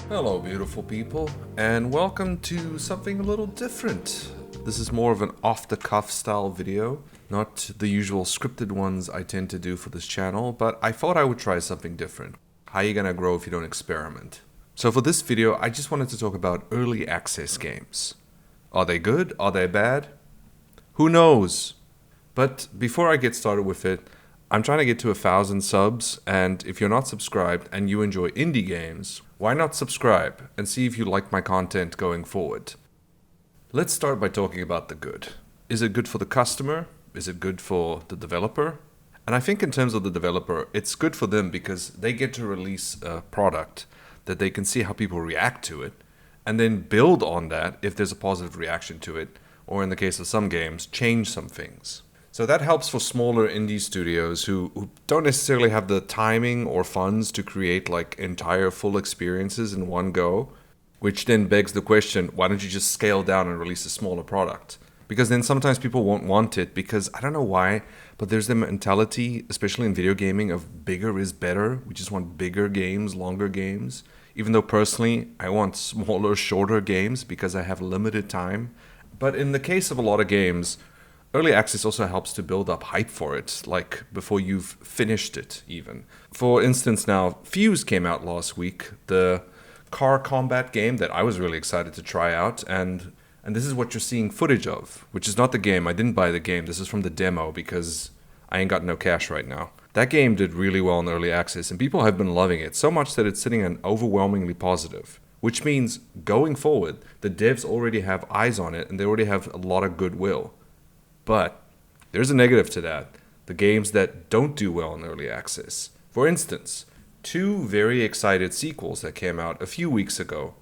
Hello, beautiful people, and welcome to something a little different. This is more of an off-the-cuff style video, not the usual scripted ones I tend to do for this channel, but I thought I would try something different. How are you gonna grow if you don't experiment? So for this video, I just wanted to talk about early access games. Are they good? Are they bad? Who knows? But before I get started with it, I'm trying to get to 1,000 subs, and if you're not subscribed and you enjoy indie games, why not subscribe and see if you like my content going forward? Let's start by talking about the good. Is it good for the customer? Is it good for the developer? And I think in terms of the developer, it's good for them because they get to release a product that they can see how people react to it, and then build on that if there's a positive reaction to it, or in the case of some games, change some things. So that helps for smaller indie studios who don't necessarily have the timing or funds to create like entire full experiences in one go, which then begs the question, why don't you just scale down and release a smaller product? Because then sometimes people won't want it because I don't know why, but there's the mentality, especially in video gaming, of bigger is better. We just want bigger games, longer games. Even though personally, I want smaller, shorter games because I have limited time. But in the case of a lot of games, early access also helps to build up hype for it, like before you've finished it even. For instance now, Fuse came out last week, the car combat game that I was really excited to try out, and this is what you're seeing footage of, which is not the game. I didn't buy the game, this is from the demo because I ain't got no cash right now. That game did really well in early access and people have been loving it, so much that it's sitting at overwhelmingly positive. Which means, going forward, the devs already have eyes on it and they already have a lot of goodwill. But there's a negative to that, the games that don't do well in early access. For instance, two very excited sequels that came out a few weeks ago,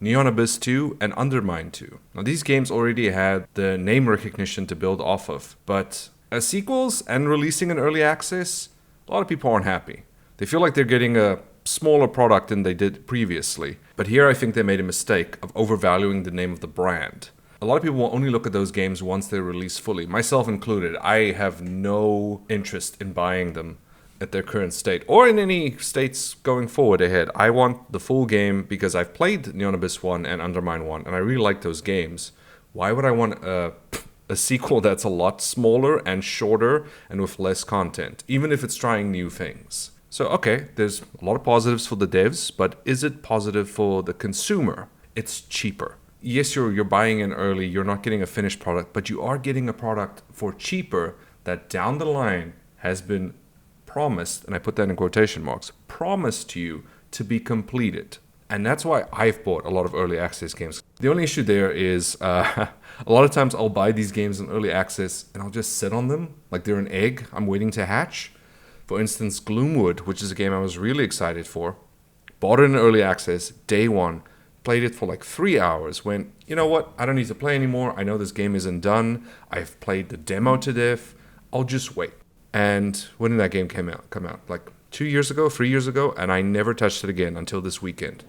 Neon Abyss 2 and Undermine 2. Now these games already had the name recognition to build off of, but as sequels and releasing in early access, a lot of people aren't happy. They feel like they're getting a smaller product than they did previously. But here I think they made a mistake of overvaluing the name of the brand. A lot of people will only look at those games once they're released fully, myself included. I have no interest in buying them at their current state, or in any states going forward ahead. I want the full game because I've played Neon Abyss 1 and Undermine 1, and I really like those games. Why would I want a sequel that's a lot smaller and shorter and with less content, even if it's trying new things? So okay, there's a lot of positives for the devs, but is it positive for the consumer? It's cheaper. Yes, you're buying in early, you're not getting a finished product, but you are getting a product for cheaper that down the line has been promised, and I put that in quotation marks, promised to you to be completed. And that's why I've bought a lot of early access games. The only issue there is a lot of times I'll buy these games in early access and I'll just sit on them like they're an egg I'm waiting to hatch. For instance, Gloomwood, which is a game I was really excited for, bought it in early access, day one, played it for like 3 hours, went, you know what, I don't need to play anymore, I know this game isn't done, I've played the demo to death, I'll just wait. And when did that game come out? Like 2 years ago, 3 years ago, and I never touched it again until this weekend.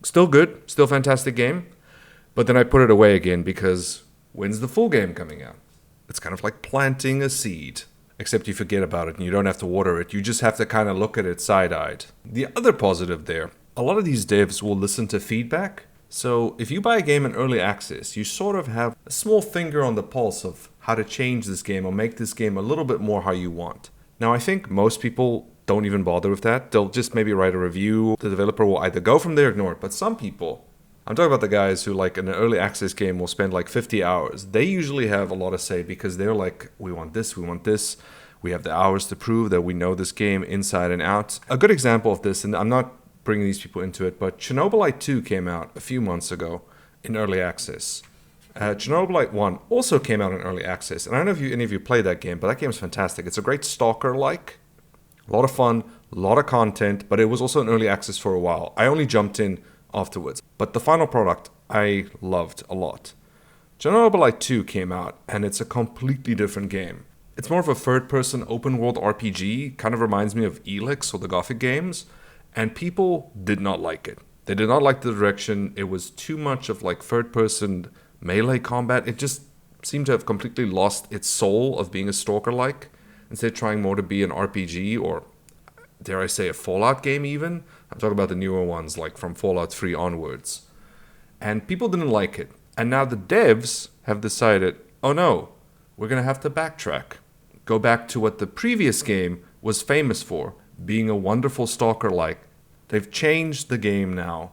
Still good, still fantastic game, but then I put it away again because when's the full game coming out? It's kind of like planting a seed. Except you forget about it and you don't have to water it, you just have to kind of look at it side-eyed. The other positive there, a lot of these devs will listen to feedback. So if you buy a game in early access, you sort of have a small finger on the pulse of how to change this game or make this game a little bit more how you want. Now I think most people don't even bother with that. They'll just maybe write a review. The developer will either go from there or ignore it. But some people, I'm talking about the guys who like in an early access game will spend like 50 hours. They usually have a lot of say because they're like, we want this, we want this. We have the hours to prove that we know this game inside and out. A good example of this, and I'm not bringing these people into it, but Chernobylite 2 came out a few months ago in early access. Chernobylite 1 also came out in early access, and I don't know if any of you played that game, but that game is fantastic. It's a great stalker-like, a lot of fun, a lot of content, but it was also in early access for a while. I only jumped in afterwards, but the final product I loved a lot. Chernobylite 2 came out, and it's a completely different game. It's more of a third-person open-world RPG, kind of reminds me of Elix or the Gothic games, and people did not like it. They did not like the direction. It was too much of like third-person melee combat. It just seemed to have completely lost its soul of being a stalker-like, instead trying more to be an RPG or dare I say, a Fallout game even. I'm talking about the newer ones, like from Fallout 3 onwards. And people didn't like it. And now the devs have decided, oh no, we're going to have to backtrack. Go back to what the previous game was famous for, being a wonderful stalker-like. They've changed the game now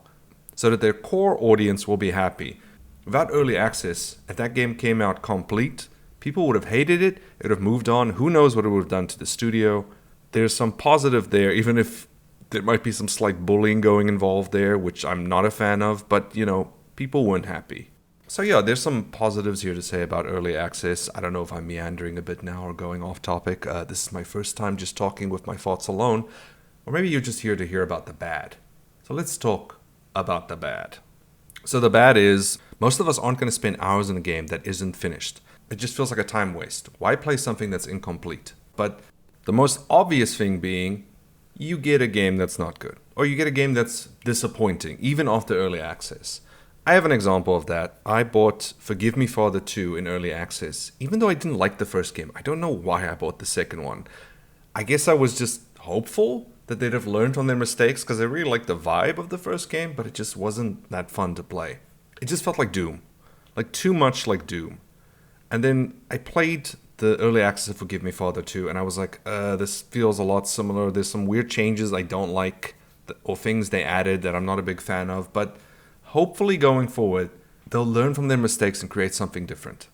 so that their core audience will be happy. Without early access, if that game came out complete, people would have hated it, it would have moved on, who knows what it would have done to the studio. There's some positive there, even if there might be some slight bullying going involved there, which I'm not a fan of, but people weren't happy. So yeah, there's some positives here to say about early access. I don't know if I'm meandering a bit now or going off topic. This is my first time just talking with my thoughts alone, or maybe you're just here to hear about the bad. So let's talk about the bad. So the bad is, most of us aren't going to spend hours in a game that isn't finished. It just feels like a time waste. Why play something that's incomplete? But the most obvious thing being, you get a game that's not good. Or you get a game that's disappointing, even after early access. I have an example of that. I bought Forgive Me Father 2 in early access. Even though I didn't like the first game, I don't know why I bought the second one. I guess I was just hopeful that they'd have learned from their mistakes, because I really liked the vibe of the first game, but it just wasn't that fun to play. It just felt like Doom. Like too much like Doom. And then I played the early access of Forgive Me Father 2, and I was like, this feels a lot similar. There's some weird changes I don't like, or things they added that I'm not a big fan of, but hopefully going forward, they'll learn from their mistakes and create something different.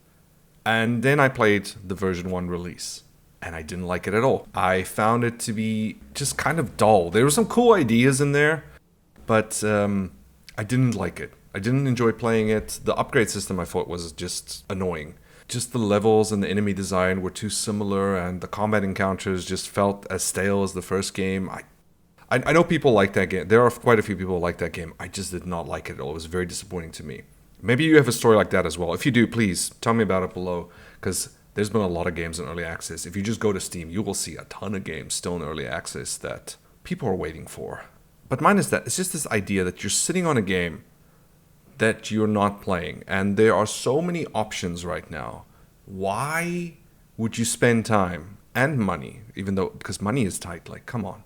And then I played the version 1 release, and I didn't like it at all. I found it to be just kind of dull. There were some cool ideas in there, but I didn't like it. I didn't enjoy playing it. The upgrade system I thought was just annoying. Just the levels and the enemy design were too similar, and the combat encounters just felt as stale as the first game. I know people like that game. There are quite a few people who like that game. I just did not like it at all. It was very disappointing to me. Maybe you have a story like that as well. If you do, please tell me about it below, because there's been a lot of games in early access. If you just go to Steam, you will see a ton of games still in early access that people are waiting for. But mine is that it's just this idea that you're sitting on a game that you're not playing, and there are so many options right now. Why would you spend time and money, because money is tight, like come on.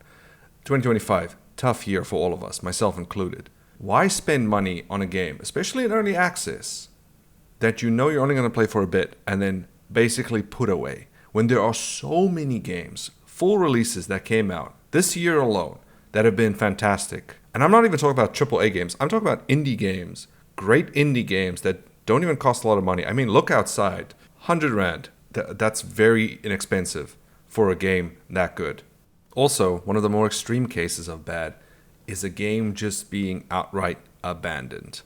2025, tough year for all of us, myself included. Why spend money on a game, especially in early access, that you know you're only going to play for a bit and then basically put away, when there are so many games, full releases that came out this year alone that have been fantastic. And I'm not even talking about AAA games, I'm talking about indie games. Great indie games that don't even cost a lot of money. I mean, look outside. 100 Rand. That's very inexpensive for a game that good. Also, one of the more extreme cases of bad is a game just being outright abandoned.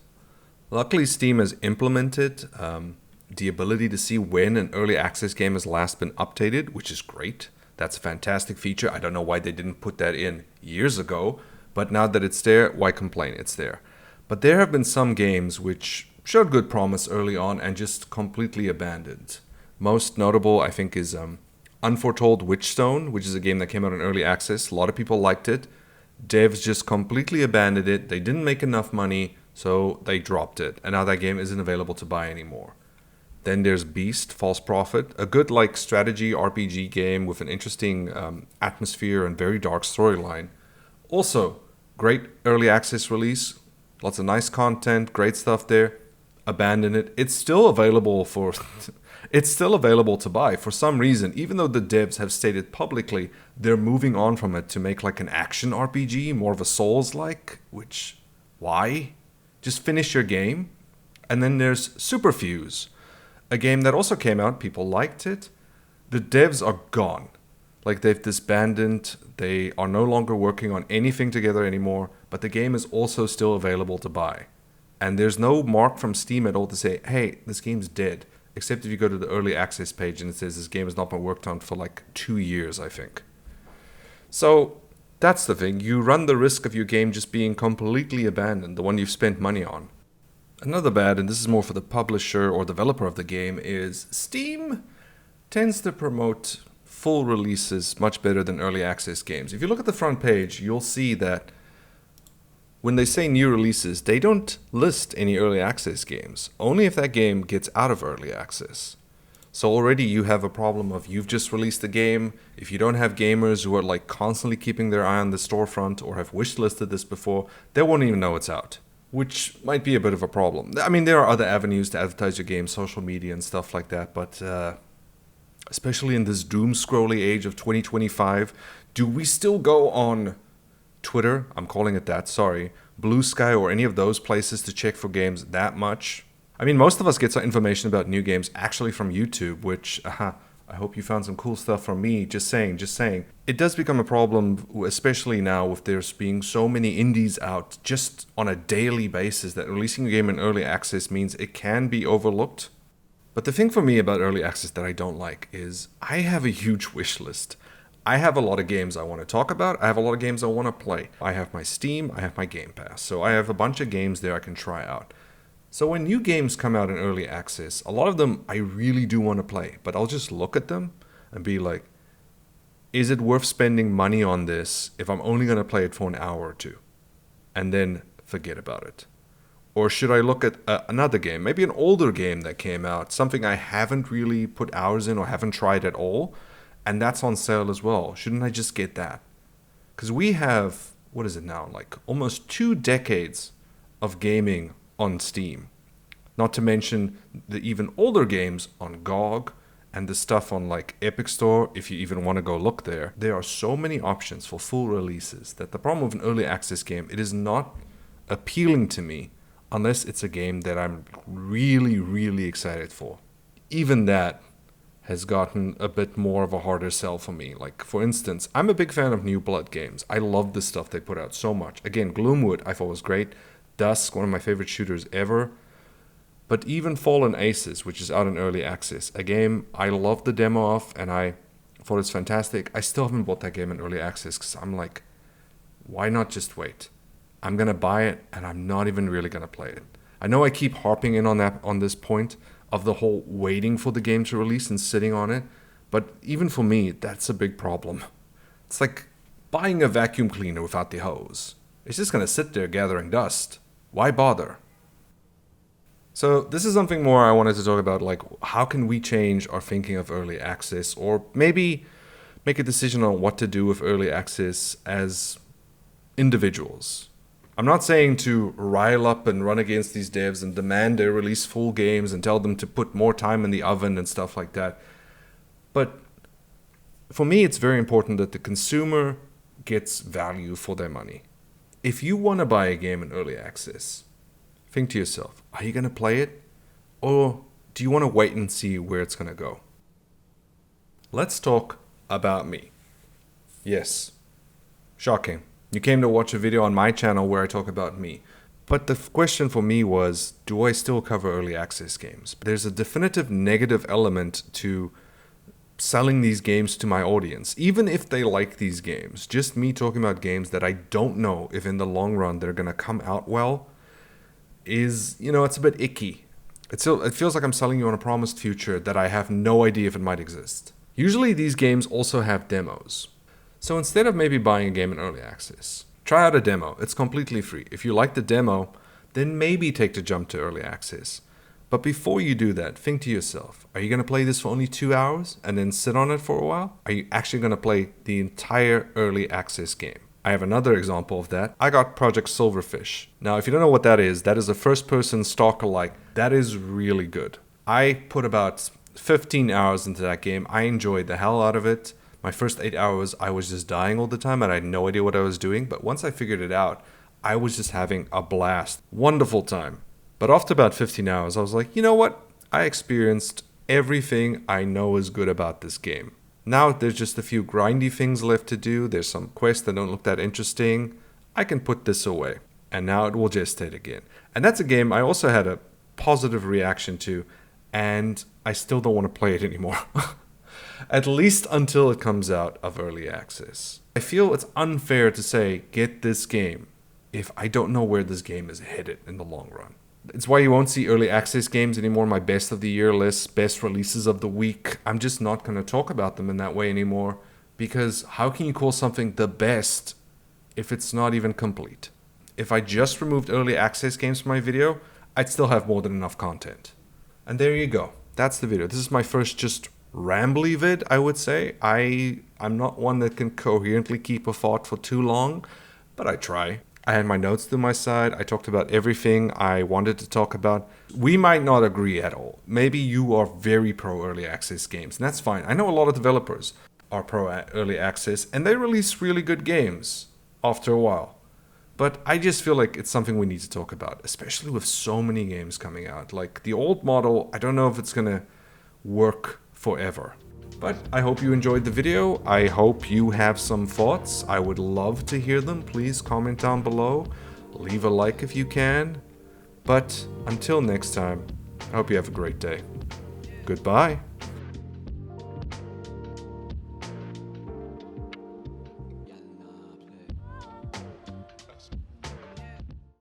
Luckily, Steam has implemented the ability to see when an early access game has last been updated, which is great. That's a fantastic feature. I don't know why they didn't put that in years ago, but now that it's there, why complain? It's there. But there have been some games which showed good promise early on and just completely abandoned. Most notable, I think, is Unforetold Witchstone, which is a game that came out in early access. A lot of people liked it. Devs just completely abandoned it. They didn't make enough money, so they dropped it. And now that game isn't available to buy anymore. Then there's Beast, False Prophet, a good strategy RPG game with an interesting atmosphere and very dark storyline. Also, great early access release. Lots of nice content, great stuff there. Abandon it. It's still available to buy for some reason, even though the devs have stated publicly they're moving on from it to make like an action RPG, more of a Souls-like, which, why? Just finish your game. And then there's Superfuse, a game that also came out, people liked it. The devs are gone. Like they've disbanded, they are no longer working on anything together anymore, but the game is also still available to buy. And there's no mark from Steam at all to say, hey, this game's dead. Except if you go to the early access page and it says this game has not been worked on for like 2 years, I think. So that's the thing. You run the risk of your game just being completely abandoned, the one you've spent money on. Another bad, and this is more for the publisher or developer of the game, is Steam tends to promote full releases much better than early access games. If you look at the front page, you'll see that when they say new releases, they don't list any early access games, only if that game gets out of early access. So already you have a problem of you've just released a game. If you don't have gamers who are like constantly keeping their eye on the storefront or have wishlisted this before, they won't even know it's out, which might be a bit of a problem. I mean, there are other avenues to advertise your game, social media and stuff like that, but especially in this doom scrolly age of 2025, do we still go on Twitter, I'm calling it that, sorry, Blue Sky or any of those places to check for games that much? I mean, most of us get some information about new games actually from YouTube, which, I hope you found some cool stuff from me, just saying. It does become a problem, especially now with there's being so many indies out just on a daily basis that releasing a game in early access means it can be overlooked. But the thing for me about early access that I don't like is I have a huge wish list. I have a lot of games I want to talk about. I have a lot of games I want to play. I have my Steam, I have my Game Pass. So I have a bunch of games there I can try out. So when new games come out in early access, a lot of them I really do want to play, but I'll just look at them and be like, is it worth spending money on this if I'm only going to play it for an hour or two? And then forget about it. Or should I look at another game, maybe an older game that came out, something I haven't really put hours in or haven't tried at all, and that's on sale as well. Shouldn't I just get that? Because we have, what is it now, like almost 2 decades of gaming on Steam. Not to mention the even older games on GOG and the stuff on like Epic Store, if you even want to go look there. There are so many options for full releases that the problem with an early access game, it is not appealing to me unless it's a game that I'm really, really excited for. Even that has gotten a bit more of a harder sell for me. Like, for instance, I'm a big fan of New Blood games. I love the stuff they put out so much. Again, Gloomwood I thought was great. Dusk, one of my favorite shooters ever. But even Fallen Aces, which is out in early access, a game I loved the demo of and I thought it's fantastic. I still haven't bought that game in early access because I'm like, why not just wait? I'm going to buy it and I'm not even really going to play it. I know I keep harping in on this point of the whole waiting for the game to release and sitting on it, but even for me, that's a big problem. It's like buying a vacuum cleaner without the hose. It's just going to sit there gathering dust. Why bother? So this is something more I wanted to talk about, like how can we change our thinking of early access, or maybe make a decision on what to do with early access as individuals. I'm not saying to rile up and run against these devs and demand they release full games and tell them to put more time in the oven and stuff like that. But for me, it's very important that the consumer gets value for their money. If you want to buy a game in early access, think to yourself, are you going to play it? Or do you want to wait and see where it's going to go? Let's talk about me. Yes, shocking. You came to watch a video on my channel where I talk about me. But the question for me was, do I still cover early access games? There's a definitive negative element to selling these games to my audience, even if they like these games. Just me talking about games that I don't know if in the long run they're going to come out well is, it's a bit icky. It feels like I'm selling you on a promised future that I have no idea if it might exist. Usually these games also have demos. So instead of maybe buying a game in early access, try out a demo. It's completely free. If you like the demo, then maybe take the jump to early access. But before you do that, think to yourself, are you going to play this for only 2 hours and then sit on it for a while? Are you actually going to play the entire early access game? I have another example of that. I got Project Silverfish. Now, if you don't know what that is a first-person stalker-like. That is really good. I put about 15 hours into that game. I enjoyed the hell out of it. My first 8 hours, I was just dying all the time and I had no idea what I was doing. But once I figured it out, I was just having a blast. Wonderful time. But after about 15 hours, I was like, you know what? I experienced everything I know is good about this game. Now there's just a few grindy things left to do. There's some quests that don't look that interesting. I can put this away. And now it will gestate again. And that's a game I also had a positive reaction to. And I still don't want to play it anymore. At least until it comes out of early access. I feel it's unfair to say, get this game, if I don't know where this game is headed in the long run. It's why you won't see early access games anymore, my best of the year lists, best releases of the week. I'm just not going to talk about them in that way anymore, because how can you call something the best if it's not even complete? If I just removed early access games from my video, I'd still have more than enough content. And there you go. that's the video. This is my first just rambly vid, I would say. I'm not one that can coherently keep a thought for too long, but I try. I had my notes to my side. I talked about everything I wanted to talk about. We might not agree at all. Maybe you are very pro early access games, and that's fine. I know a lot of developers are pro early access, and they release really good games after a while. But I just feel like it's something we need to talk about, especially with so many games coming out. Like the old model, I don't know if it's gonna work forever. But I hope you enjoyed the video. I hope you have some thoughts. I would love to hear them. Please comment down below. Leave a like if you can. But until next time, I hope you have a great day. Goodbye.